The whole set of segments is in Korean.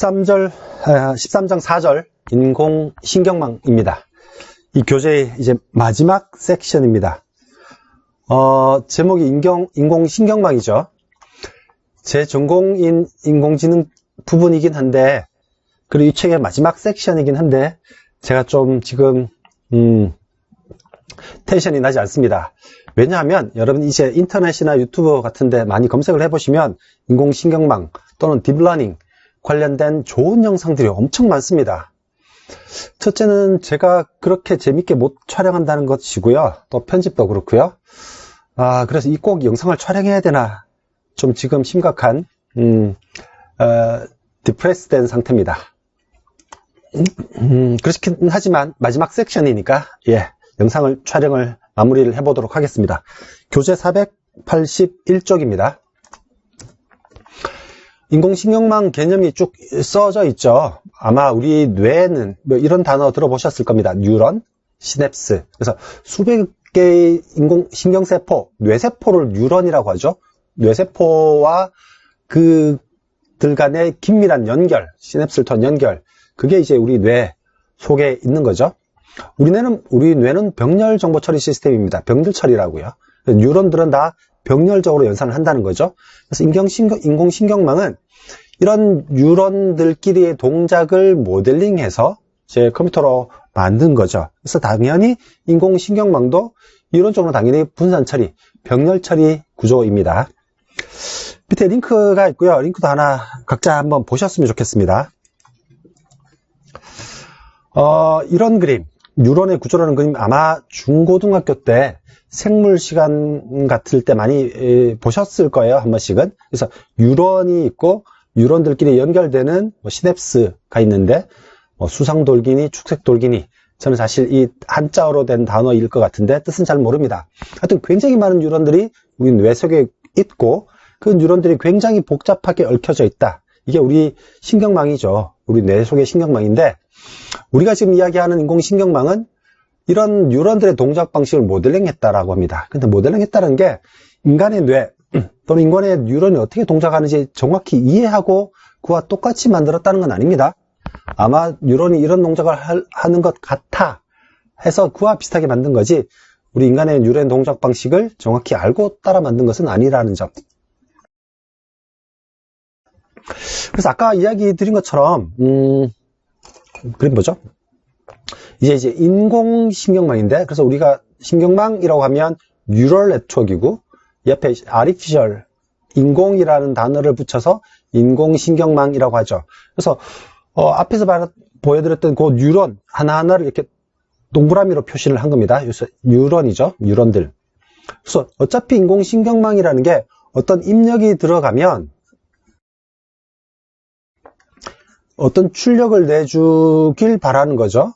13장 4절 인공신경망입니다. 이 교재의 이제 마지막 섹션입니다. 제목이 인공신경망이죠. 제 전공인 인공지능 부분이긴 한데, 그리고 이 책의 마지막 섹션이긴 한데, 제가 좀 지금 텐션이 나지 않습니다. 왜냐하면 여러분 이제 인터넷이나 유튜브 같은데 많이 검색을 해보시면 인공신경망 또는 딥러닝 관련된 좋은 영상들이 엄청 많습니다. 첫째는 제가 그렇게 재밌게 못 촬영한다는 것이고요. 또 편집도 그렇고요. 그래서 이 꼭 영상을 촬영해야 되나 좀 지금 심각한 디프레스 된 상태입니다. 그렇긴 하지만 마지막 섹션이니까 영상을 촬영을 마무리를 해보도록 하겠습니다. 교재 481쪽입니다. 인공신경망 개념이 쭉 써져 있죠. 아마 우리 뇌는 뭐 이런 단어 들어보셨을 겁니다. 뉴런, 시냅스. 그래서 수백 개의 인공신경세포, 뇌세포를 뉴런이라고 하죠. 뇌세포와 그들 간의 긴밀한 연결, 시냅스를 통한 연결. 그게 이제 우리 뇌 속에 있는 거죠. 우리 뇌는 병렬 정보 처리 시스템입니다. 병들 처리라고요. 뉴런들은 다 병렬적으로 연산을 한다는 거죠. 그래서 인공신경망은 이런 뉴런들끼리의 동작을 모델링해서 제 컴퓨터로 만든 거죠. 그래서 당연히 인공신경망도 이론적으로 당연히 분산 처리, 병렬 처리 구조입니다. 밑에 링크가 있고요. 링크도 하나 각자 한번 보셨으면 좋겠습니다. 이런 그림, 뉴런의 구조라는 그림 아마 중고등학교 때 생물 시간 같을 때 많이 보셨을 거예요. 한 번씩은. 그래서 뉴런이 있고 뉴런들끼리 연결되는 시냅스가 있는데 수상돌기니 축색돌기니 저는 사실 이 한자어로 된 단어일 것 같은데 뜻은 잘 모릅니다. 하여튼 굉장히 많은 뉴런들이 우리 뇌 속에 있고 그 뉴런들이 굉장히 복잡하게 얽혀져 있다. 이게 우리 신경망이죠. 우리 뇌 속의 신경망인데 우리가 지금 이야기하는 인공신경망은 이런 뉴런들의 동작 방식을 모델링했다라고 합니다. 근데 모델링했다는 게 인간의 뇌 또는 인간의 뉴런이 어떻게 동작하는지 정확히 이해하고 그와 똑같이 만들었다는 건 아닙니다. 아마 뉴런이 이런 동작을 하는 것 같아 해서 그와 비슷하게 만든 거지 우리 인간의 뉴런 동작 방식을 정확히 알고 따라 만든 것은 아니라는 점. 그래서 아까 이야기 드린 것처럼 그림 뭐죠? 이제 인공신경망인데, 그래서 우리가 신경망이라고 하면 뉴럴 네트워크이고, 옆에 artificial, 인공이라는 단어를 붙여서 인공신경망이라고 하죠. 그래서, 앞에서 보여드렸던 그 뉴런 하나하나를 이렇게 동그라미로 표시를 한 겁니다. 그래서 뉴런이죠. 뉴런들. 그래서 어차피 인공신경망이라는 게 어떤 입력이 들어가면 어떤 출력을 내주길 바라는 거죠.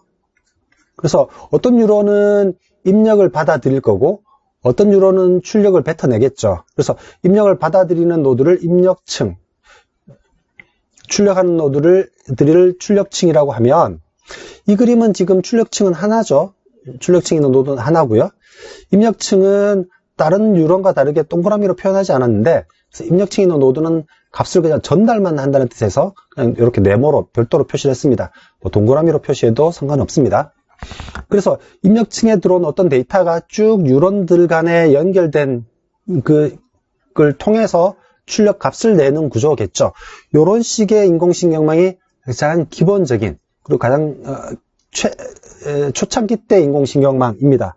그래서 어떤 뉴런은 입력을 받아들일 거고 어떤 뉴런은 출력을 뱉어내겠죠. 그래서 입력을 받아들이는 노드를 입력층, 출력하는 노드를 출력층이라고 하면 이 그림은 지금 출력층은 하나죠. 출력층에 있는 노드는 하나고요. 입력층은 다른 뉴런과 다르게 동그라미로 표현하지 않았는데 그래서 입력층에 있는 노드는 값을 그냥 전달만 한다는 뜻에서 그냥 이렇게 네모로 별도로 표시를 했습니다. 동그라미로 표시해도 상관없습니다. 그래서 입력층에 들어온 어떤 데이터가 쭉 뉴런들 간에 연결된 그걸 통해서 출력 값을 내는 구조겠죠. 이런 식의 인공신경망이 가장 기본적인 그리고 가장 초창기 때 인공신경망입니다.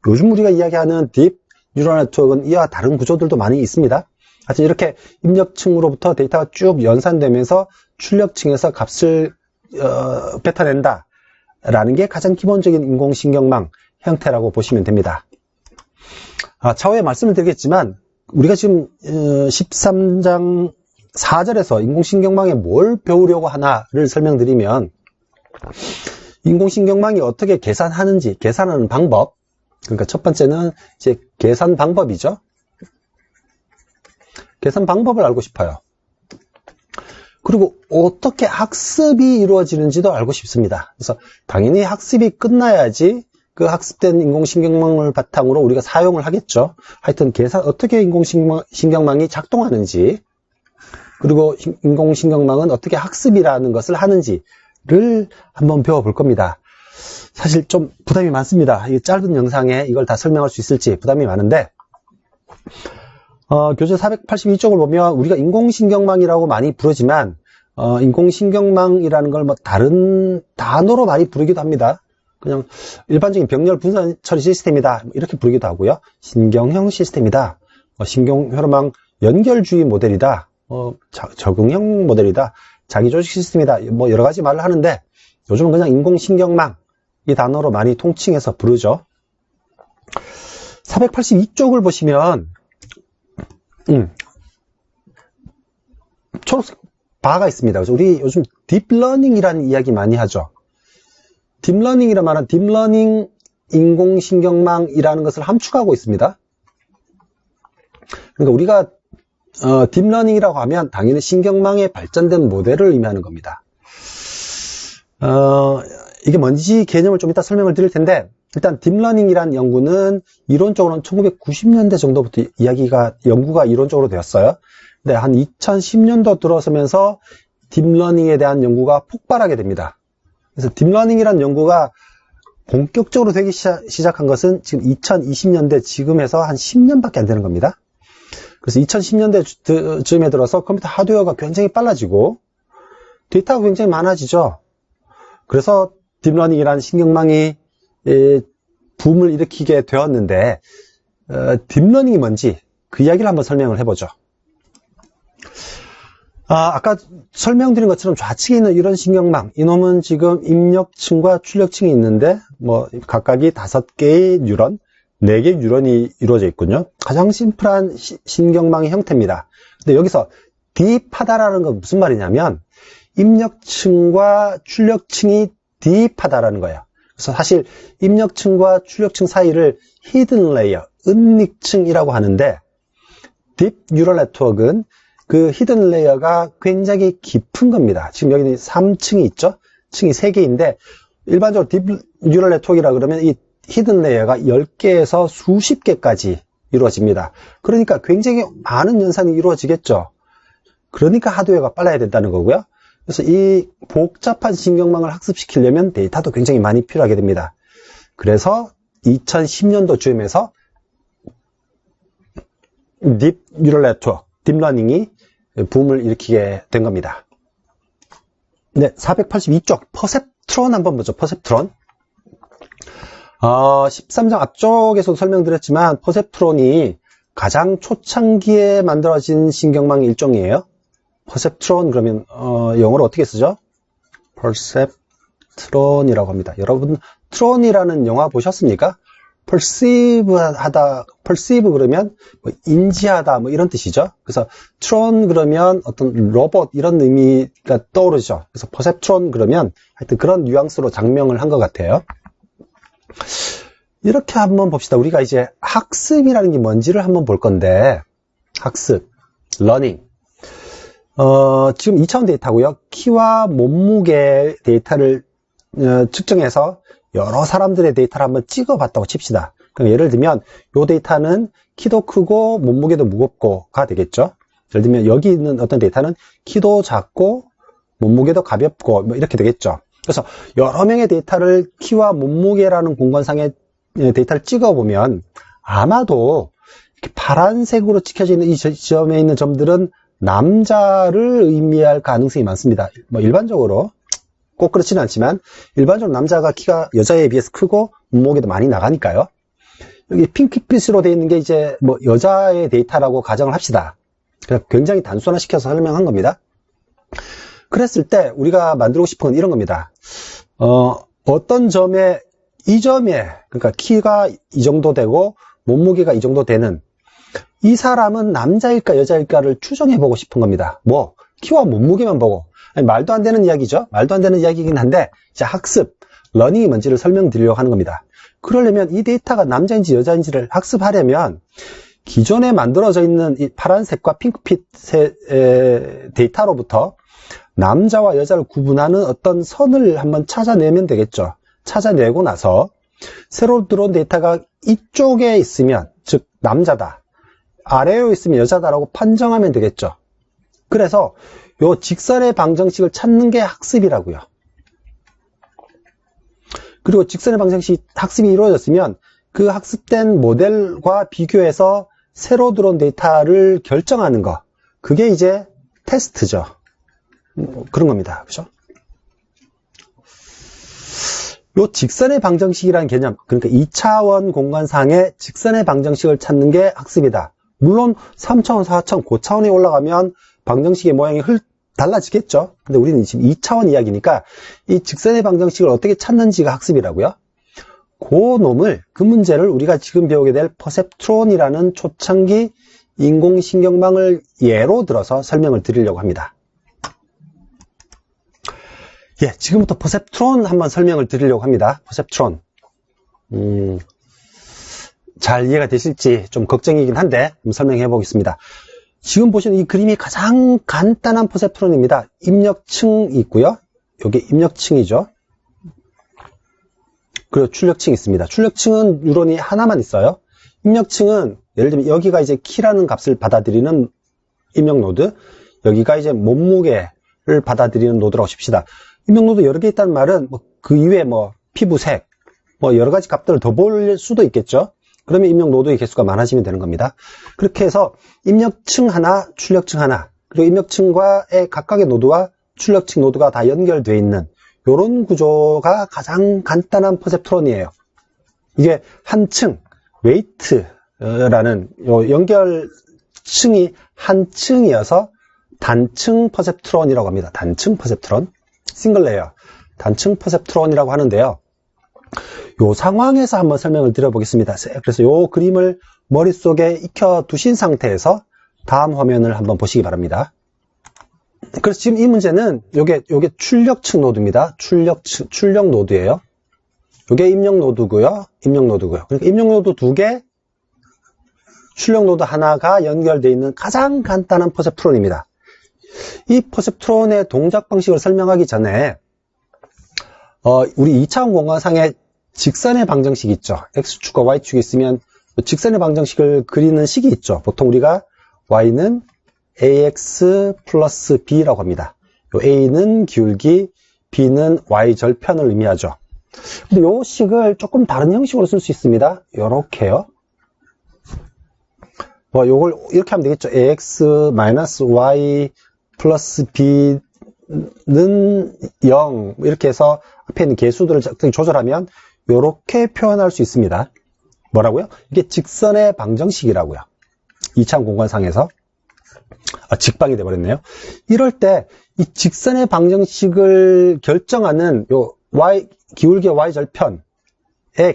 요즘 우리가 이야기하는 딥 뉴럴 네트워크는 이와 다른 구조들도 많이 있습니다. 하여튼 이렇게 입력층으로부터 데이터가 쭉 연산되면서 출력층에서 값을 뱉어낸다 라는 게 가장 기본적인 인공신경망 형태라고 보시면 됩니다. 차후에 말씀을 드리겠지만 우리가 지금 13장 4절에서 인공신경망에 뭘 배우려고 하나를 설명드리면 인공신경망이 어떻게 계산하는지 계산하는 방법, 그러니까 첫 번째는 이제 계산 방법이죠. 계산 방법을 알고 싶어요. 그리고 어떻게 학습이 이루어지는지도 알고 싶습니다. 그래서 당연히 학습이 끝나야지 그 학습된 인공신경망을 바탕으로 우리가 사용을 하겠죠. 하여튼 어떻게 인공신경망이 작동하는지 그리고 인공신경망은 어떻게 학습이라는 것을 하는지를 한번 배워볼 겁니다. 사실 좀 부담이 많습니다. 이 짧은 영상에 이걸 다 설명할 수 있을지 부담이 많은데, 교재 482쪽을 보면 우리가 인공신경망이라고 많이 부르지만, 인공신경망이라는 걸 뭐 다른 단어로 많이 부르기도 합니다. 그냥 일반적인 병렬 분산 처리 시스템이다, 이렇게 부르기도 하고요. 신경형 시스템이다, 신경혈망 연결주의 모델이다, 적응형 모델이다, 자기조직 시스템이다, 뭐 여러 가지 말을 하는데, 요즘은 그냥 인공신경망 이 단어로 많이 통칭해서 부르죠. 482쪽을 보시면 초록색 바가 있습니다. 그래서 우리 요즘 딥러닝이라는 이야기 많이 하죠. 딥러닝이란 말은 딥러닝 인공신경망이라는 것을 함축하고 있습니다. 그러니까 우리가 딥러닝이라고 하면 당연히 신경망의 발전된 모델을 의미하는 겁니다. 이게 뭔지 개념을 좀 이따 설명을 드릴 텐데, 일단 딥러닝이라는 연구는 이론적으로는 1990년대 정도부터 연구가 이론적으로 되었어요. 근데 한 2010년도 들어서면서 딥러닝에 대한 연구가 폭발하게 됩니다. 그래서 딥러닝이라는 연구가 본격적으로 되기 시작한 것은 지금 2020년대 지금에서 한 10년밖에 안 되는 겁니다. 그래서 2010년대 즈음에 들어서 컴퓨터 하드웨어가 굉장히 빨라지고 데이터가 굉장히 많아지죠. 그래서 딥러닝이라는 신경망이 붐을 일으키게 되었는데, 딥러닝이 뭔지 그 이야기를 한번 설명을 해보죠. 아까 설명드린 것처럼 좌측에 있는 이런 신경망, 이놈은 지금 입력층과 출력층이 있는데 뭐 각각이 5개의 뉴런, 4개의 뉴런이 이루어져 있군요. 가장 심플한 신경망의 형태입니다. 근데 여기서 딥하다라는 건 무슨 말이냐면 입력층과 출력층이 딥하다라는 거예요. 그래서 사실 입력층과 출력층 사이를 히든 레이어, 은닉층이라고 하는데, 딥 뉴럴 네트워크는 그 히든 레이어가 굉장히 깊은 겁니다. 지금 여기는 3층이 있죠? 층이 3개인데, 일반적으로 딥 뉴럴 네트워크라 그러면 이 히든 레이어가 10개에서 수십 개까지 이루어집니다. 그러니까 굉장히 많은 연산이 이루어지겠죠. 그러니까 하드웨어가 빨라야 된다는 거고요. 그래서 이 복잡한 신경망을 학습시키려면 데이터도 굉장히 많이 필요하게 됩니다. 그래서 2010년도 즈음에서 딥 뉴럴 네트워크, 딥러닝이 붐을 일으키게 된 겁니다. 네, 482쪽 퍼셉트론 한번 보죠. 퍼셉트론. 13장 앞쪽에서도 설명드렸지만 퍼셉트론이 가장 초창기에 만들어진 신경망 일종이에요. 퍼셉트론 그러면 영어로 어떻게 쓰죠? 퍼셉트론이라고 합니다. 여러분 트론이라는 영화 보셨습니까? perceive 그러면 뭐 인지하다 뭐 이런 뜻이죠. 그래서 트론 그러면 어떤 로봇 이런 의미가 떠오르죠. 그래서 퍼셉트론 그러면 하여튼 그런 뉘앙스로 장명을 한 것 같아요. 이렇게 한번 봅시다. 우리가 이제 학습이라는 게 뭔지를 한번 볼 건데, 학습, 러닝. 지금 2차원 데이터고요. 키와 몸무게 데이터를 측정해서 여러 사람들의 데이터를 한번 찍어봤다고 칩시다. 그럼 예를 들면 이 데이터는 키도 크고 몸무게도 무겁고가 되겠죠. 예를 들면 여기 있는 어떤 데이터는 키도 작고 몸무게도 가볍고 뭐 이렇게 되겠죠. 그래서 여러 명의 데이터를 키와 몸무게라는 공간상의 데이터를 찍어보면 아마도 이렇게 파란색으로 찍혀져 있는 이 지점에 있는 점들은 남자를 의미할 가능성이 많습니다. 뭐 일반적으로 꼭 그렇지는 않지만 일반적으로 남자가 키가 여자에 비해서 크고 몸무게도 많이 나가니까요. 여기 핑크빛으로 되어 있는 게 이제 뭐 여자의 데이터라고 가정을 합시다. 그래서 굉장히 단순화시켜서 설명한 겁니다. 그랬을 때 우리가 만들고 싶은 건 이런 겁니다. 어떤 점에 이 점에 그러니까 키가 이 정도 되고 몸무게가 이 정도 되는 이 사람은 남자일까 여자일까를 추정해 보고 싶은 겁니다. 뭐 키와 몸무게만 보고 아니, 말도 안 되는 이야기죠. 말도 안 되는 이야기이긴 한데 자, 학습, 러닝이 뭔지를 설명드리려고 하는 겁니다. 그러려면 이 데이터가 남자인지 여자인지를 학습하려면 기존에 만들어져 있는 이 파란색과 핑크빛의 데이터로부터 남자와 여자를 구분하는 어떤 선을 한번 찾아내면 되겠죠. 찾아내고 나서 새로 들어온 데이터가 이쪽에 있으면 즉 남자다, 아래에 있으면 여자다라고 판정하면 되겠죠. 그래서 요 직선의 방정식을 찾는 게 학습이라고요. 그리고 직선의 방정식 학습이 이루어졌으면 그 학습된 모델과 비교해서 새로 들어온 데이터를 결정하는 거, 그게 이제 테스트죠. 그런 겁니다. 그죠? 요 직선의 방정식이라는 개념, 그러니까 2차원 공간상의 직선의 방정식을 찾는 게 학습이다. 물론 3차원, 4차원, 고차원에 올라가면 방정식의 모양이 달라지겠죠. 근데 우리는 지금 2차원 이야기니까 이 직선의 방정식을 어떻게 찾는지가 학습이라고요. 그 문제를 우리가 지금 배우게 될 퍼셉트론이라는 초창기 인공신경망을 예로 들어서 설명을 드리려고 합니다. 예, 지금부터 퍼셉트론 한번 설명을 드리려고 합니다. 퍼셉트론. 잘 이해가 되실지 좀 걱정이긴 한데 한번 설명해 보겠습니다. 지금 보시는 이 그림이 가장 간단한 퍼셉트론입니다. 입력층이 있고요. 여기 입력층이죠. 그리고 출력층이 있습니다. 출력층은 뉴런이 하나만 있어요. 입력층은 예를 들면 여기가 이제 키라는 값을 받아들이는 입력 노드, 여기가 이제 몸무게를 받아들이는 노드라고 칩시다. 입력 노드 여러 개 있다는 말은 그 이외에 피부색, 여러 가지 값들을 더 볼 수도 있겠죠. 그러면 입력 노드의 개수가 많아지면 되는 겁니다. 그렇게 해서 입력층 하나, 출력층 하나, 그리고 입력층과의 각각의 노드와 출력층 노드가 다 연결되어 있는 이런 구조가 가장 간단한 퍼셉트론이에요. 이게 한 층, 웨이트라는 요 연결층이 한 층이어서 단층 퍼셉트론이라고 합니다. 단층 퍼셉트론, 싱글 레이어, 단층 퍼셉트론이라고 하는데요. 요 상황에서 한번 설명을 드려보겠습니다. 그래서 요 그림을 머릿속에 익혀 두신 상태에서 다음 화면을 한번 보시기 바랍니다. 그래서 지금 이 문제는 요게 출력층 노드입니다. 출력 노드예요. 요게 입력 노드고요. 입력 노드고요. 그러니까 입력 노드 2개, 출력 노드 하나가 연결되어 있는 가장 간단한 퍼셉트론입니다. 이 퍼셉트론의 동작 방식을 설명하기 전에 우리 2차원 공간상의 직선의 방정식이 있죠. X축과 Y축이 있으면 직선의 방정식을 그리는 식이 있죠. 보통 우리가 Y는 AX 플러스 B라고 합니다. 요 A는 기울기, B는 Y 절편을 의미하죠. 근데 요 식을 조금 다른 형식으로 쓸 수 있습니다. 요렇게요. 요걸 이렇게 하면 되겠죠. AX 마이너스 Y 플러스 B는 0 이렇게 해서 앞에 있는 개수들을 조절하면 요렇게 표현할 수 있습니다. 뭐라고요? 이게 직선의 방정식이라고요. 2차원 공간상에서. 직방이 돼버렸네요. 이럴 때 이 직선의 방정식을 결정하는 요 Y, 기울기 Y절편의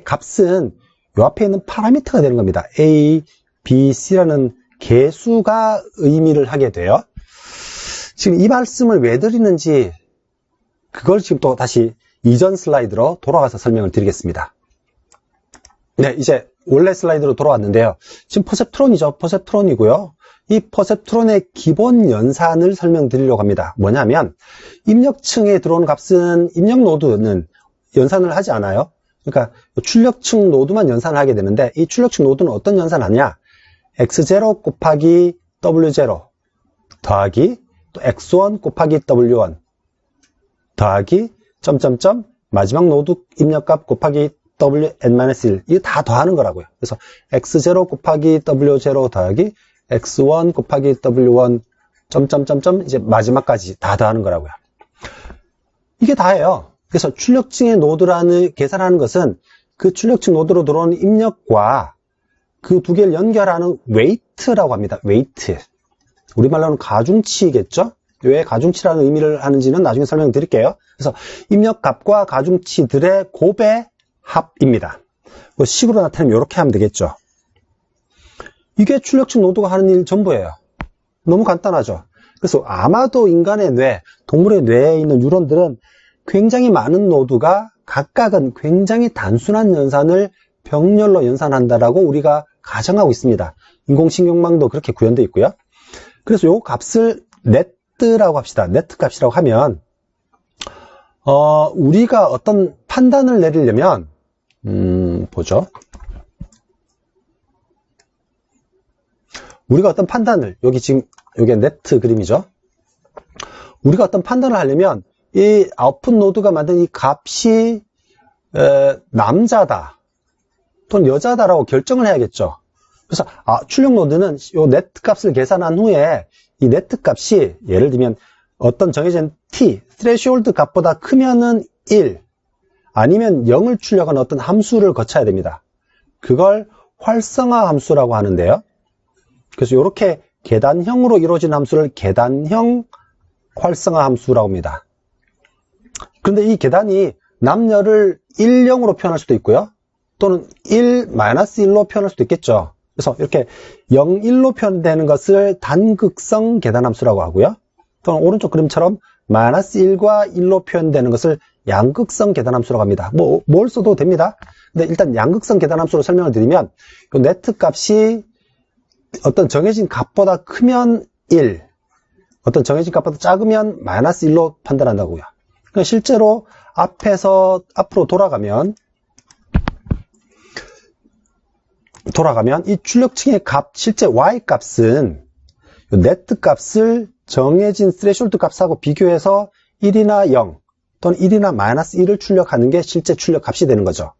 값은 요 앞에 있는 파라미터가 되는 겁니다. A, B, C라는 개수가 의미를 하게 돼요. 지금 이 말씀을 왜 드리는지 그걸 지금 또 다시 이전 슬라이드로 돌아가서 설명을 드리겠습니다. 네, 이제 원래 슬라이드로 돌아왔는데요. 지금 퍼셉트론이죠. 퍼셉트론이고요. 이 퍼셉트론의 기본 연산을 설명드리려고 합니다. 뭐냐면 입력층에 들어오는 값은 입력 노드는 연산을 하지 않아요. 그러니까 출력층 노드만 연산을 하게 되는데 이 출력층 노드는 어떤 연산을 하냐? x0 곱하기 w0 더하기 또 x1 곱하기 w1 더하기 점점점 마지막 노드 입력값 곱하기 wn-1 이거 다 더하는 거라고요. 그래서 x0 곱하기 w0 더하기 x1 곱하기 w1 점점점점 이제 마지막까지 다 더하는 거라고요. 이게 다예요. 그래서 출력층의 노드라는 계산하는 것은 그 출력층 노드로 들어오는 입력과 그 두 개를 연결하는 웨이트라고 합니다. 웨이트. 우리말로는 가중치겠죠? 왜 가중치라는 의미를 하는지는 나중에 설명드릴게요. 그래서 입력값과 가중치들의 곱의 합입니다. 식으로 나타내면 이렇게 하면 되겠죠. 이게 출력층 노드가 하는 일 전부예요. 너무 간단하죠. 그래서 아마도 인간의 뇌, 동물의 뇌에 있는 뉴런들은 굉장히 많은 노드가 각각은 굉장히 단순한 연산을 병렬로 연산한다라고 우리가 가정하고 있습니다. 인공신경망도 그렇게 구현되어 있고요. 그래서 요 값을 네트라고 합시다. 네트 값이라고 하면 우리가 어떤 판단을 내리려면 보죠. 우리가 어떤 판단을, 여기 지금, 요게 네트 그림이죠. 우리가 어떤 판단을 하려면 이 아웃풋 노드가 만든 이 값이 남자다 또는 여자다라고 결정을 해야겠죠. 그래서 출력 노드는 이 네트 값을 계산한 후에 이 네트 값이 예를 들면 어떤 정해진 t, threshold 값보다 크면은 1 아니면 0을 출력하는 어떤 함수를 거쳐야 됩니다. 그걸 활성화 함수라고 하는데요. 그래서 이렇게 계단형으로 이루어진 함수를 계단형 활성화 함수라고 합니다. 그런데 이 계단이 남녀를 1, 0으로 표현할 수도 있고요. 또는 1, -1로 표현할 수도 있겠죠. 그래서 이렇게 0, 1로 표현되는 것을 단극성 계단함수라고 하고요. 또는 오른쪽 그림처럼 -1과 1로 표현되는 것을 양극성 계단함수라고 합니다. 뭘 써도 됩니다. 근데 일단 양극성 계단함수로 설명을 드리면 이 네트 값이 어떤 정해진 값보다 크면 1, 어떤 정해진 값보다 작으면 -1로 판단한다고요. 그러니까 실제로 앞으로 돌아가면 이 출력층의 값, 실제 y 값은 네트 값을 정해진 스레숄드 값하고 비교해서 1이나 0 또는 1이나 -1을 출력하는 게 실제 출력 값이 되는 거죠.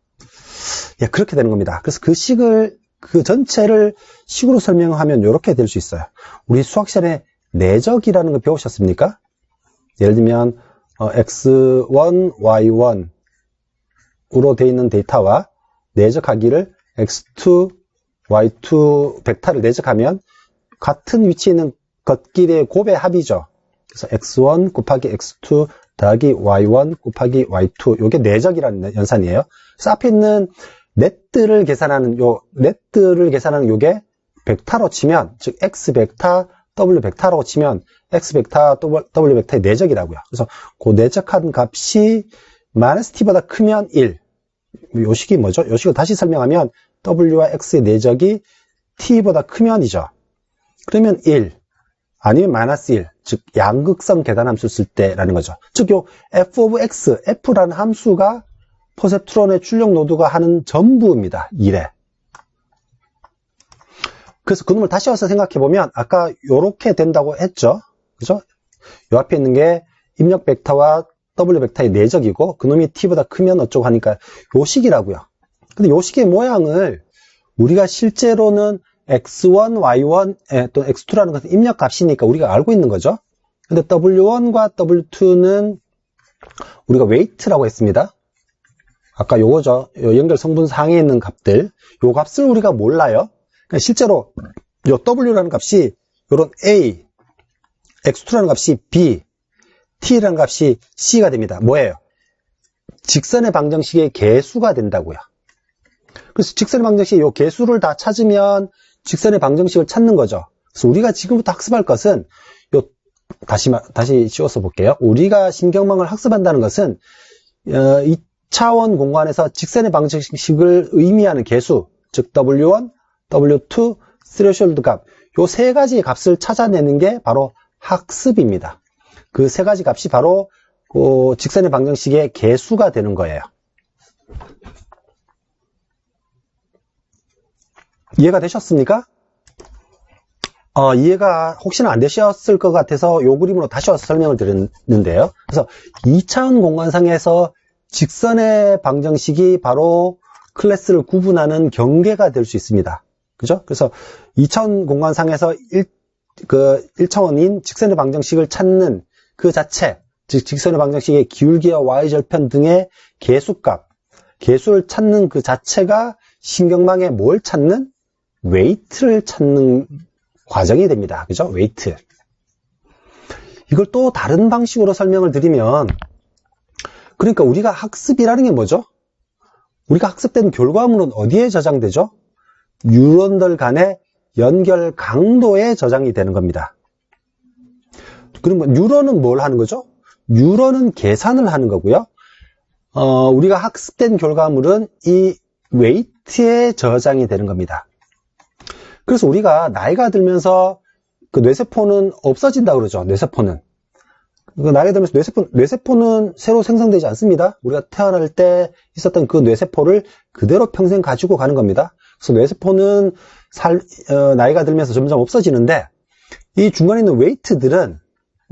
예, 그렇게 되는 겁니다. 그래서 그 전체를 식으로 설명하면 이렇게 될 수 있어요. 우리 수학 시간에 내적이라는 거 배우셨습니까? 예를 들면 x1, y1으로 되어 있는 데이터와 내적하기를 x2, y2 벡터를 내적하면 같은 위치에 있는 겉길의 곱의 합이죠. 그래서 x1 곱하기 x2 더하기 y1 곱하기 y2 이게 내적이라는 연산이에요. 그래서 앞에 있는 네트를 계산하는 요게 벡터로 치면, 즉 x 벡터, w 벡터로 치면 x 벡터, w 벡터의 내적이라고요. 그래서 그 내적한 값이 -t보다 크면 1. 요 식이 뭐죠? 요 식을 다시 설명하면 w와 x의 내적이 t보다 크면이죠. 그러면 1 아니면 -1, 즉 양극성 계단함수 쓸 때라는 거죠. 즉 요 f of x, f라는 함수가 퍼셉트론의 출력 노드가 하는 전부입니다. 1에. 그래서 그놈을 다시 와서 생각해보면 아까 요렇게 된다고 했죠. 그죠? 요 앞에 있는 게 입력 벡터와 w 벡터의 내적이고 그놈이 t보다 크면 어쩌고 하니까 요 식이라고요. 근데 요 식의 모양을 우리가 실제로는 x1, y1, 또 x2라는 것은 입력 값이니까 우리가 알고 있는 거죠. 근데 w1과 w2는 우리가 weight라고 했습니다. 아까 요거죠. 요 연결 성분 상에 있는 값들. 요 값을 우리가 몰라요. 그러니까 실제로 요 w라는 값이 요런 a, x2라는 값이 b, t라는 값이 c가 됩니다. 뭐예요? 직선의 방정식의 개수가 된다고요. 그래서 직선의 방정식의 요 개수를 다 찾으면 직선의 방정식을 찾는 거죠. 그래서 우리가 지금부터 학습할 것은 다시 씌워서 볼게요. 우리가 신경망을 학습한다는 것은 2차원 공간에서 직선의 방정식을 의미하는 개수, 즉 W1, W2, 스레숄드 값, 요 세 가지 값을 찾아내는 게 바로 학습입니다. 그 세 가지 값이 바로 직선의 방정식의 개수가 되는 거예요. 이해가 되셨습니까? 이해가 혹시나 안 되셨을 것 같아서 요 그림으로 다시 와서 설명을 드렸는데요. 그래서 2차원 공간상에서 직선의 방정식이 바로 클래스를 구분하는 경계가 될 수 있습니다. 그죠? 그래서 2차원 공간상에서 1차원인 직선의 방정식을 찾는 그 자체, 즉 직선의 방정식의 기울기와 y절편 등의 개수값, 개수를 찾는 그 자체가 신경망에 뭘 찾는? 웨이트를 찾는 과정이 됩니다. 그죠? 웨이트. 이걸 또 다른 방식으로 설명을 드리면, 그러니까 우리가 학습이라는 게 뭐죠? 우리가 학습된 결과물은 어디에 저장되죠? 뉴런들 간의 연결 강도에 저장이 되는 겁니다. 그러면 뉴런은 뭘 하는 거죠? 뉴런은 계산을 하는 거고요. 우리가 학습된 결과물은 이 웨이트에 저장이 되는 겁니다. 그래서 우리가 나이가 들면서 그 뇌세포는 없어진다 그러죠. 뇌세포는. 나이가 들면서 뇌세포는 새로 생성되지 않습니다. 우리가 태어날 때 있었던 그 뇌세포를 그대로 평생 가지고 가는 겁니다. 그래서 뇌세포는 나이가 들면서 점점 없어지는데 이 중간에 있는 웨이트들은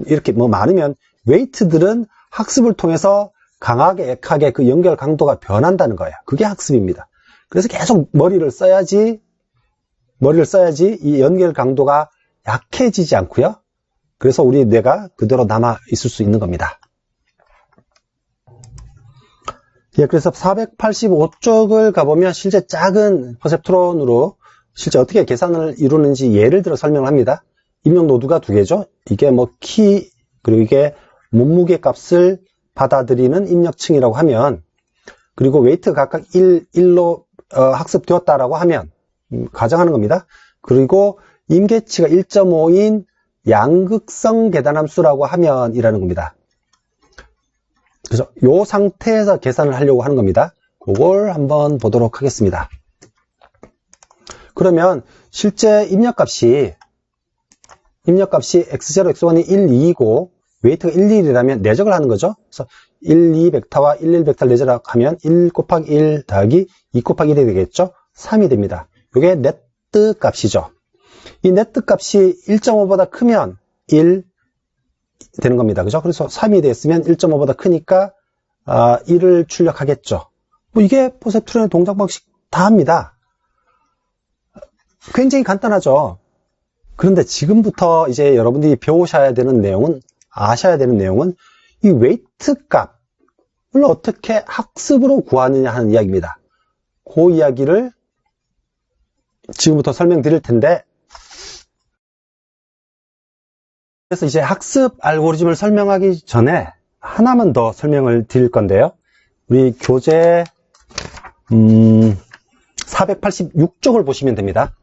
이렇게 뭐 많으면 웨이트들은 학습을 통해서 강하게 약하게 그 연결 강도가 변한다는 거예요. 그게 학습입니다. 그래서 계속 머리를 써야지 이 연결 강도가 약해지지 않고요. 그래서 우리 뇌가 그대로 남아 있을 수 있는 겁니다. 예, 그래서 485쪽을 가보면 실제 작은 퍼셉트론으로 실제 어떻게 계산을 이루는지 예를 들어 설명을 합니다. 입력 노드가 두 개죠. 이게 뭐 키, 그리고 이게 몸무게 값을 받아들이는 입력층이라고 하면, 그리고 웨이트가 각각 1로 학습되었다라고 하면, 가정하는 겁니다. 그리고 임계치가 1.5인 양극성 계산함수라고 하면 이라는 겁니다. 그래서 이 상태에서 계산을 하려고 하는 겁니다. 그걸 한번 보도록 하겠습니다. 그러면 실제 입력값이 x0, x1이 1, 2이고 웨이트가 1, 2이라면 내적을 하는 거죠. 그래서 1, 2 벡터와 1, 1 벡터를 내적을 하면 1 곱하기 1 더하기 2 곱하기 1이 되겠죠. 3이 됩니다. 이게 네트 값이죠. 이 네트 값이 1.5보다 크면 1 되는 겁니다. 그죠? 그래서 3이 됐으면 1.5보다 크니까 1을 출력하겠죠. 뭐 이게 퍼셉트론의 동작 방식 다 합니다. 굉장히 간단하죠. 그런데 지금부터 이제 여러분들이 배우셔야 되는 내용은, 아셔야 되는 내용은 이 웨이트 값을 어떻게 학습으로 구하느냐 하는 이야기입니다. 그 이야기를 지금부터 설명드릴 텐데, 그래서 이제 학습 알고리즘을 설명하기 전에 하나만 더 설명을 드릴 건데요. 우리 교재 486쪽을 보시면 됩니다.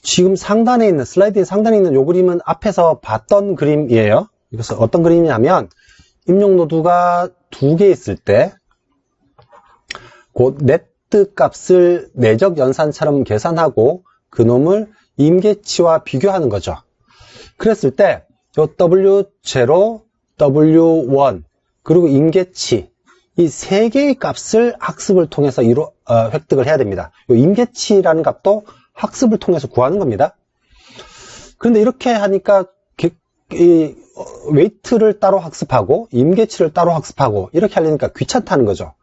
지금 상단에 있는, 슬라이드의 상단에 있는 이 그림은 앞에서 봤던 그림이에요. 그래서 어떤 그림이냐면 입력 노드가 두 개 있을 때 그 네트 값을 내적 연산처럼 계산하고 그놈을 임계치와 비교하는 거죠. 그랬을 때 요 W0, W1 그리고 임계치 이 세 개의 값을 학습을 통해서 획득을 해야 됩니다. 요 임계치라는 값도 학습을 통해서 구하는 겁니다. 그런데 이렇게 하니까 웨이트를 따로 학습하고 임계치를 따로 학습하고 이렇게 하려니까 귀찮다는 거죠.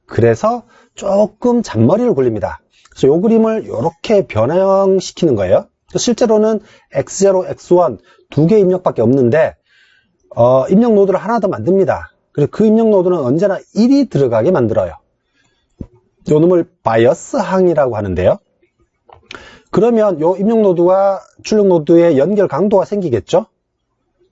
그래서 조금 잔머리를 굴립니다. 그래서 이 그림을 이렇게 변형시키는 거예요. 실제로는 x0, x1 두 개 입력밖에 없는데 입력 노드를 하나 더 만듭니다. 그래서 그 입력 노드는 언제나 1이 들어가게 만들어요. 이 놈을 바이어스 항이라고 하는데요. 그러면 이 입력 노드와 출력 노드의 연결 강도가 생기겠죠.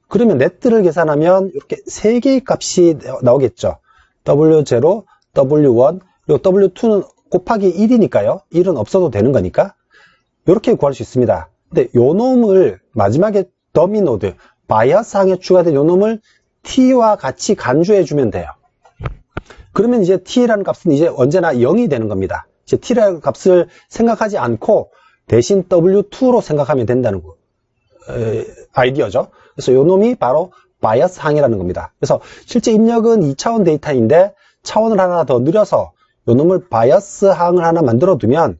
그러면 네트를 계산하면 이렇게 세 개의 값이 나오겠죠. W0, W1 그리고 W2는 곱하기 1이니까요. 1은 없어도 되는 거니까 이렇게 구할 수 있습니다. 근데 요 놈을 마지막에 더미 노드, 바이어스 항에 추가된 요 놈을 t와 같이 간주해 주면 돼요. 그러면 이제 t라는 값은 이제 언제나 0이 되는 겁니다. 이제 t라는 값을 생각하지 않고 대신 W2로 생각하면 된다는 아이디어죠. 그래서 요 놈이 바로 바이어스 항이라는 겁니다. 그래서 실제 입력은 2차원 데이터인데 차원을 하나 더 늘려서 요 놈을 바이어스 항을 하나 만들어 두면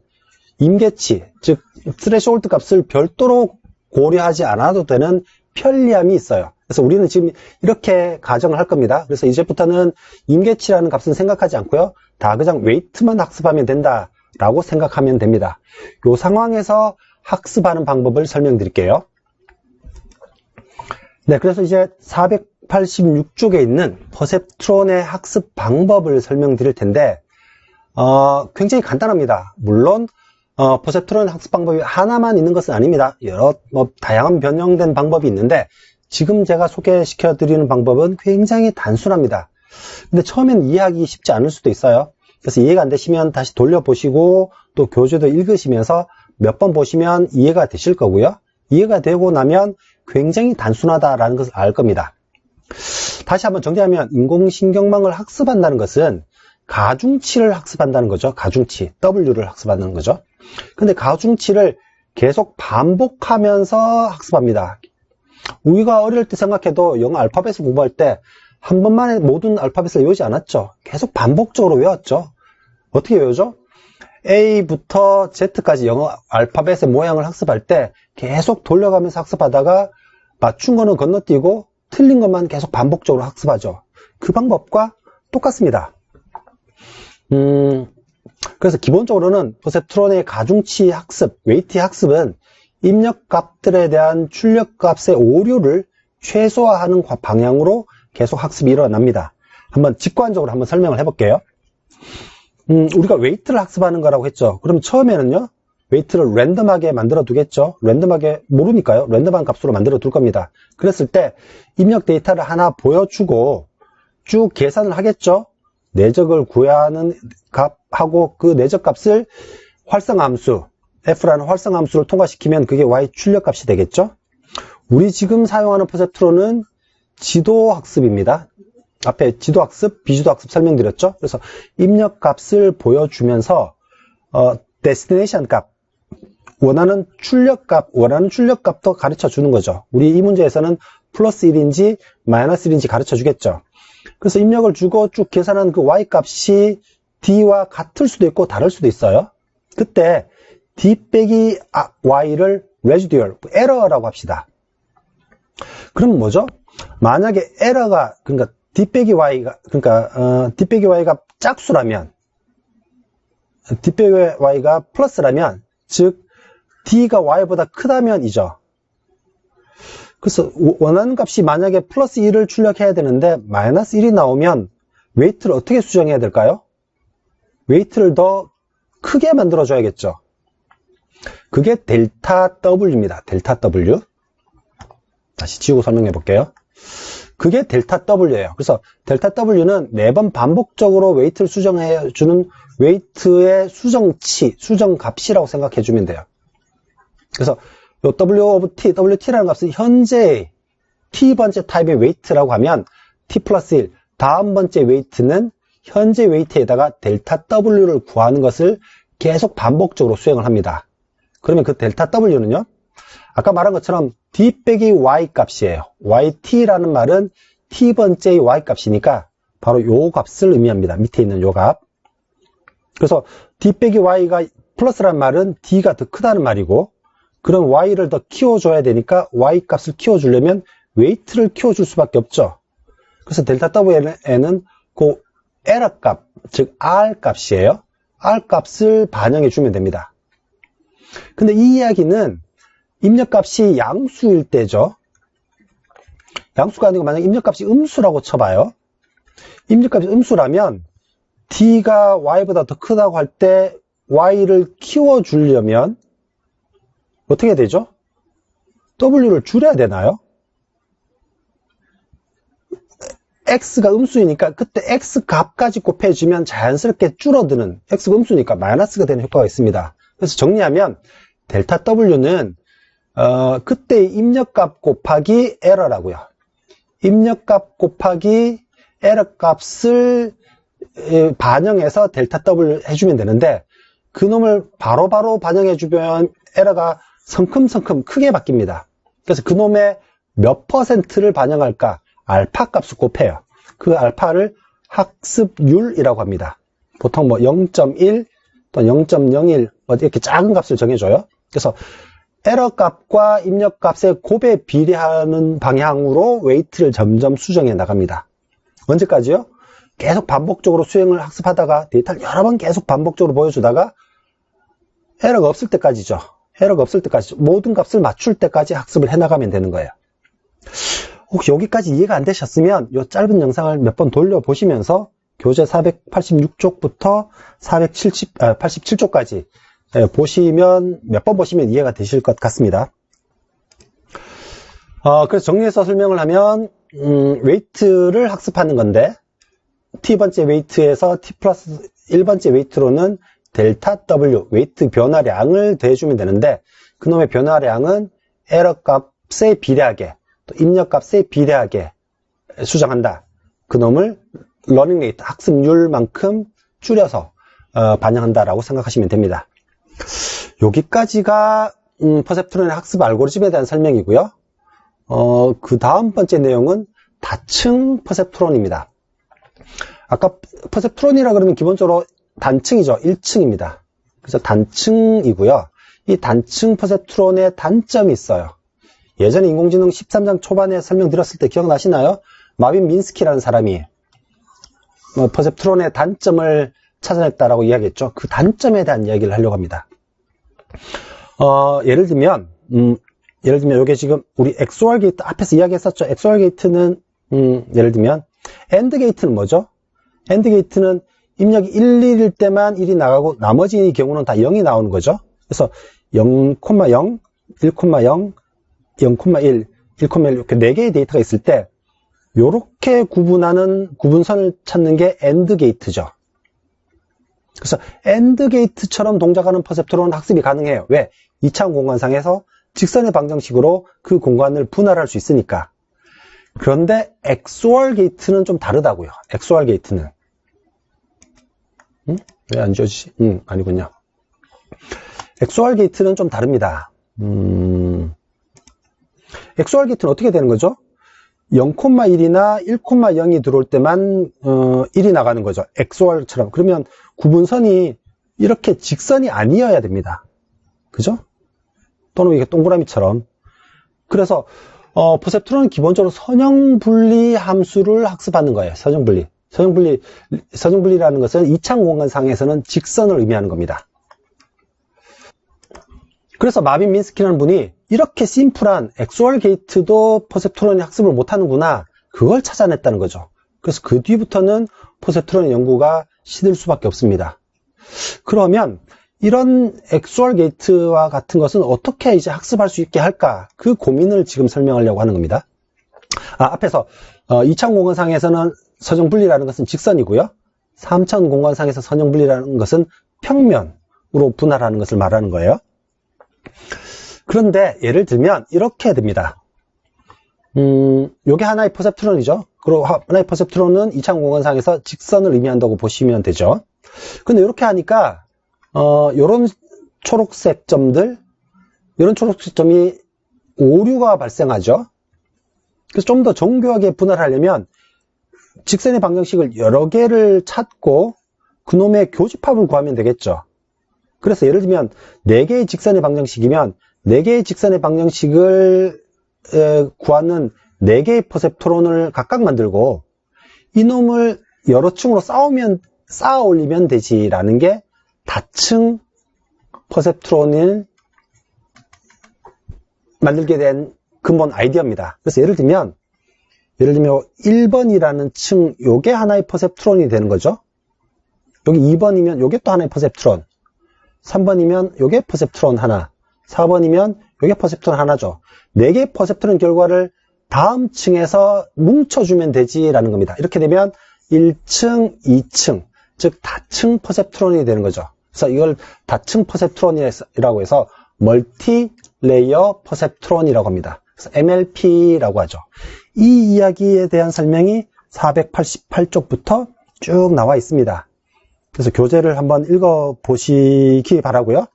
임계치, 즉 스레시홀드 값을 별도로 고려하지 않아도 되는 편리함이 있어요. 그래서 우리는 지금 이렇게 가정을 할 겁니다. 그래서 이제부터는 임계치라는 값은 생각하지 않고요. 다 그냥 웨이트만 학습하면 된다라고 생각하면 됩니다. 이 상황에서 학습하는 방법을 설명드릴게요. 네, 그래서 이제 486쪽에 있는 퍼셉트론의 학습 방법을 설명드릴 텐데 굉장히 간단합니다. 물론 퍼셉트론 학습 방법이 하나만 있는 것은 아닙니다. 여러 다양한 변형된 방법이 있는데 지금 제가 소개시켜 드리는 방법은 굉장히 단순합니다. 근데 처음엔 이해하기 쉽지 않을 수도 있어요. 그래서 이해가 안 되시면 다시 돌려보시고 또 교재도 읽으시면서 몇 번 보시면 이해가 되실 거고요. 이해가 되고 나면 굉장히 단순하다라는 것을 알 겁니다. 다시 한번 정리하면 인공신경망을 학습한다는 것은 가중치를 학습한다는 거죠. 가중치, W를 학습하는 거죠. 근데 가중치를 계속 반복하면서 학습합니다. 우리가 어릴 때 생각해도 영어 알파벳을 공부할 때 한 번만에 모든 알파벳을 외우지 않았죠. 계속 반복적으로 외웠죠. 어떻게 외우죠? A부터 Z까지 영어 알파벳의 모양을 학습할 때 계속 돌려가면서 학습하다가 맞춘 거는 건너뛰고 틀린 것만 계속 반복적으로 학습하죠. 그 방법과 똑같습니다. 그래서 기본적으로는 퍼셉트론의 가중치 학습, 웨이트 학습은 입력값들에 대한 출력값의 오류를 최소화하는 방향으로 계속 학습이 일어납니다. 한번 직관적으로 한번 설명을 해볼게요. 우리가 웨이트를 학습하는 거라고 했죠. 그럼 처음에는요, 웨이트를 랜덤하게 만들어 두겠죠. 랜덤하게 모르니까요. 랜덤한 값으로 만들어 둘 겁니다. 그랬을 때 입력 데이터를 하나 보여주고 쭉 계산을 하겠죠. 내적을 구하는 값하고 그 내적 값을 활성함수, F라는 활성함수를 통과시키면 그게 Y 출력값이 되겠죠. 우리 지금 사용하는 퍼셉트론은 지도학습입니다. 앞에 지도학습, 비지도학습 설명드렸죠. 그래서 입력값을 보여주면서 데스티네이션 값, 원하는 출력값도 가르쳐 주는 거죠. 우리 이 문제에서는 플러스 1인지 마이너스 1인지 가르쳐 주겠죠. 그래서 입력을 주고 쭉 계산한 그 Y 값이 D와 같을 수도 있고 다를 수도 있어요. 그때 D 빼기 Y를 residual, 에러라고 합시다. 그럼 뭐죠? 만약에 에러가, 그러니까 D 빼기 Y가, D 빼기 Y가 짝수라면, D 빼기 Y가 플러스라면, 즉, D가 Y보다 크다면이죠. 그래서 원하는 값이 만약에 플러스 1을 출력해야 되는데 마이너스 1이 나오면 웨이트를 어떻게 수정해야 될까요? 웨이트를 더 크게 만들어줘야겠죠. 그게 델타 W입니다. 델타 W. 다시 지우고 설명해 볼게요. 그게 델타 W예요. 그래서 델타 W는 매번 반복적으로 웨이트를 수정해 주는 웨이트의 수정치, 수정값이라고 생각해 주면 돼요. 그래서 요 W of T, WT라는 값은 현재 T번째 타입의 웨이트라고 하면 T 플러스 1, 다음 번째 웨이트는 현재 웨이트에다가 델타 W를 구하는 것을 계속 반복적으로 수행을 합니다. 그러면 그 델타 W는요, 아까 말한 것처럼 D 빼기 Y 값이에요. YT라는 말은 T번째의 Y 값이니까 바로 요 값을 의미합니다. 밑에 있는 요 값. 그래서 D 빼기 Y가 플러스라는 말은 D가 더 크다는 말이고, 그럼 Y를 더 키워줘야 되니까 Y 값을 키워주려면 웨이트를 키워줄 수밖에 없죠. 그래서 델타 W에는 그 에러 값, 즉 R 값이에요. R 값을 반영해 주면 됩니다. 근데 이 이야기는 입력값이 양수일 때죠. 양수가 아니고 만약 입력값이 음수라고 쳐봐요. 입력값이 음수라면 D가 Y보다 더 크다고 할 때 Y를 키워주려면 어떻게 되죠? W를 줄여야 되나요? X가 음수이니까 그때 X 값까지 곱해주면 자연스럽게 줄어드는, X가 음수니까 마이너스가 되는 효과가 있습니다. 그래서 정리하면 델타 W는 그때 입력값 곱하기 에러라고요. 입력값 곱하기 에러 값을 반영해서 델타 W 해주면 되는데 그놈을 바로바로 반영해주면 에러가 성큼성큼 크게 바뀝니다. 그래서 그놈의 몇 퍼센트를 반영할까? 알파 값을 곱해요. 그 알파를 학습률이라고 합니다. 보통 뭐 0.1 또는 0.01 이렇게 작은 값을 정해줘요. 그래서 에러 값과 입력 값의 곱에 비례하는 방향으로 웨이트를 점점 수정해 나갑니다. 언제까지요? 계속 반복적으로 수행을 학습하다가 데이터를 여러 번 계속 반복적으로 보여주다가 에러가 없을 때까지죠. 에러가 없을 때까지, 모든 값을 맞출 때까지 학습을 해나가면 되는 거예요. 혹시 여기까지 이해가 안 되셨으면 이 짧은 영상을 몇 번 돌려보시면서 교재 486쪽부터 487쪽까지 보시면, 몇 번 보시면 이해가 되실 것 같습니다. 그래서 정리해서 설명을 하면, 웨이트를 학습하는 건데, T번째 웨이트에서 T 플러스 1번째 웨이트로는 델타 W, 웨이트 변화량을 더해주면 되는데, 그놈의 변화량은 에러 값에 비례하게, 또 입력 값에 비례하게 수정한다. 그놈을 러닝 레이트, 학습률만큼 줄여서 반영한다라고 생각하시면 됩니다. 여기까지가 퍼셉트론의 학습 알고리즘에 대한 설명이고요. 그 다음 번째 내용은 다층 퍼셉트론입니다. 아까 퍼셉트론이라 그러면 기본적으로 단층이죠. 1층입니다. 그래서 단층이고요. 이 단층 퍼셉트론의 단점이 있어요. 예전에 인공지능 13장 초반에 설명드렸을 때 기억나시나요? 마빈 민스키라는 사람이 퍼셉트론의 단점을 찾아냈다라고 이야기했죠. 그 단점에 대한 이야기를 하려고 합니다. 예를 들면 이게 지금 우리 XOR 게이트 앞에서 이야기했었죠. XOR 게이트는 예를 들면 AND 게이트는 뭐죠? AND 게이트는 입력이 1, 1일 때만 1이 나가고 나머지 경우는 다 0이 나오는 거죠. 그래서 0,0, 1,0, 0,1, 1,1 이렇게 4개의 데이터가 있을 때 이렇게 구분하는 구분선을 찾는 게 AND 게이트죠. 그래서 AND 게이트처럼 동작하는 퍼셉트론은 학습이 가능해요. 왜? 2차원 공간상에서 직선의 방정식으로 그 공간을 분할할 수 있으니까. 그런데 XOR 게이트는 좀 다르다고요. XOR 게이트는. 왜 안 지워지지? 아니군요. XOR 게이트는 좀 다릅니다. XOR 게이트는 어떻게 되는 거죠? 0,1이나 1,0이 들어올 때만 1이 나가는 거죠. XOR처럼. 그러면 구분선이 이렇게 직선이 아니어야 됩니다. 그죠? 또는 이게 동그라미처럼. 그래서 퍼셉트론은 기본적으로 선형분리 함수를 학습하는 거예요. 선형분리. 선형분리라는 것은 2차원 공간상에서는 직선을 의미하는 겁니다. 그래서 마빈 민스키라는 분이 이렇게 심플한 XOR 게이트도 퍼셉트론이 학습을 못하는구나. 그걸 찾아냈다는 거죠. 그래서 그 뒤부터는 퍼셉트론 연구가 시들 수밖에 없습니다. 그러면 이런 XOR 게이트와 같은 것은 어떻게 이제 학습할 수 있게 할까? 그 고민을 지금 설명하려고 하는 겁니다. 앞에서 2차원 공간상에서는 선형분리라는 것은 직선이고요. 3차원 공간상에서 선형분리라는 것은 평면으로 분할하는 것을 말하는 거예요. 그런데 예를 들면 이렇게 됩니다. 요게 하나의 퍼셉트론이죠. 그리고 하나의 퍼셉트론은 2차원 공간상에서 직선을 의미한다고 보시면 되죠. 근데 이렇게 하니까 요런 초록색 점들, 이런 초록색 점이 오류가 발생하죠. 그래서 좀 더 정교하게 분할하려면 직선의 방정식을 여러 개를 찾고 그놈의 교집합을 구하면 되겠죠. 그래서 예를 들면 4개의 직선의 방정식이면 4개의 직선의 방정식을 구하는 4개의 퍼셉트론을 각각 만들고 이놈을 여러 층으로 쌓아 올리면 되지라는 게 다층 퍼셉트론을 만들게 된 근본 아이디어입니다. 그래서 예를 들면 1번이라는 층, 요게 하나의 퍼셉트론이 되는 거죠. 여기 2번이면 요게 또 하나의 퍼셉트론, 3번이면 요게 퍼셉트론 하나, 4번이면 요게 퍼셉트론 하나죠. 4개의 퍼셉트론 결과를 다음 층에서 뭉쳐주면 되지라는 겁니다. 이렇게 되면 1층, 2층, 즉 다층 퍼셉트론이 되는 거죠. 그래서 이걸 다층 퍼셉트론이라고 해서 멀티 레이어 퍼셉트론이라고 합니다. 그래서 MLP라고 하죠. 이 이야기에 대한 설명이 488쪽부터 쭉 나와 있습니다. 그래서 교재를 한번 읽어보시기 바라고요.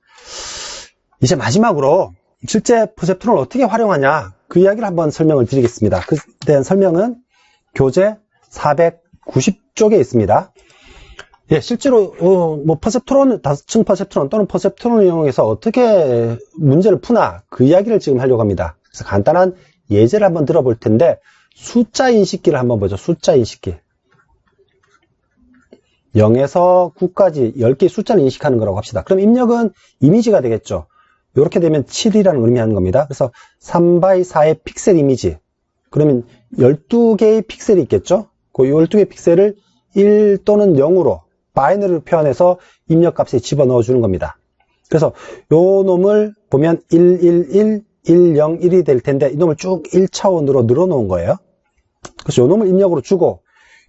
이제 마지막으로 실제 퍼셉트론을 어떻게 활용하냐 그 이야기를 한번 설명을 드리겠습니다. 그에 대한 설명은 교재 490쪽에 있습니다. 예, 실제로 퍼셉트론, 다층 퍼셉트론 또는 퍼셉트론을 이용해서 어떻게 문제를 푸나 그 이야기를 지금 하려고 합니다. 그래서 간단한 예제를 한번 들어볼 텐데 숫자 인식기를 한번 보죠. 숫자 인식기. 0에서 9까지 10개의 숫자를 인식하는 거라고 합시다. 그럼 입력은 이미지가 되겠죠. 이렇게 되면 7이라는 의미하는 겁니다. 그래서 3x4의 픽셀 이미지. 그러면 12개의 픽셀이 있겠죠. 그 12개의 픽셀을 1 또는 0으로 바이너리로 표현해서 입력값에 집어넣어 주는 겁니다. 그래서 요 놈을 보면 111, 101이 될 텐데 이놈을 쭉 1차원으로 늘어놓은 거예요. 그래서 요 놈을 입력으로 주고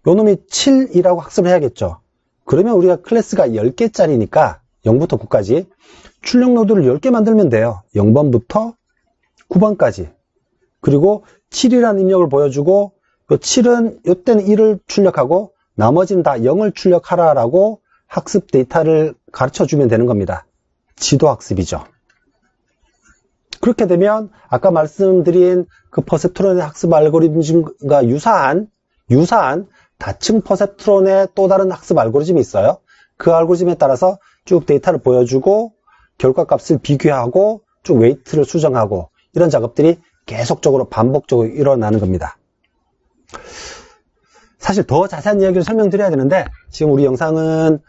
요 놈이 7이라고 학습을 해야겠죠. 그러면 우리가 클래스가 10개짜리니까 0부터 9까지 출력 노드를 10개 만들면 돼요. 0번부터 9번까지. 그리고 7이라는 입력을 보여주고 요 7은 요때는 1을 출력하고 나머지는 다 0을 출력하라라고 학습 데이터를 가르쳐 주면 되는 겁니다. 지도 학습이죠. 그렇게 되면 아까 말씀드린 그 퍼셉트론의 학습 알고리즘과 유사한 다층 퍼셉트론의 또 다른 학습 알고리즘이 있어요. 그 알고리즘에 따라서 쭉 데이터를 보여주고 결과값을 비교하고 쭉 웨이트를 수정하고 이런 작업들이 계속적으로 반복적으로 일어나는 겁니다. 사실 더 자세한 이야기를 설명드려야 되는데 지금 우리 영상은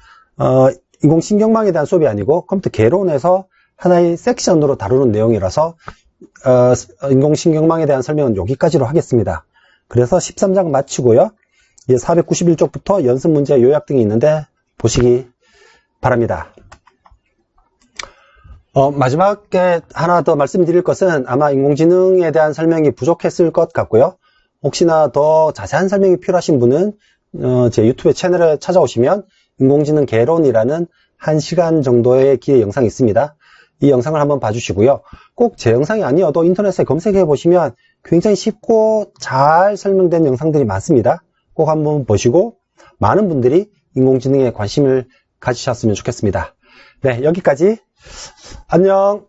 인공신경망에 대한 수업이 아니고 컴퓨터 개론에서 하나의 섹션으로 다루는 내용이라서 인공신경망에 대한 설명은 여기까지로 하겠습니다. 그래서 13장 마치고요. 이제 491쪽부터 연습 문제 요약 등이 있는데 보시기 바랍니다. 마지막에 하나 더 말씀드릴 것은 아마 인공지능에 대한 설명이 부족했을 것 같고요. 혹시나 더 자세한 설명이 필요하신 분은 제 유튜브 채널에 찾아오시면 인공지능 개론이라는 1시간 정도의 기회 영상이 있습니다. 이 영상을 한번 봐주시고요. 꼭 제 영상이 아니어도 인터넷에 검색해 보시면 굉장히 쉽고 잘 설명된 영상들이 많습니다. 꼭 한번 보시고 많은 분들이 인공지능에 관심을 가지셨으면 좋겠습니다. 네, 여기까지. 안녕.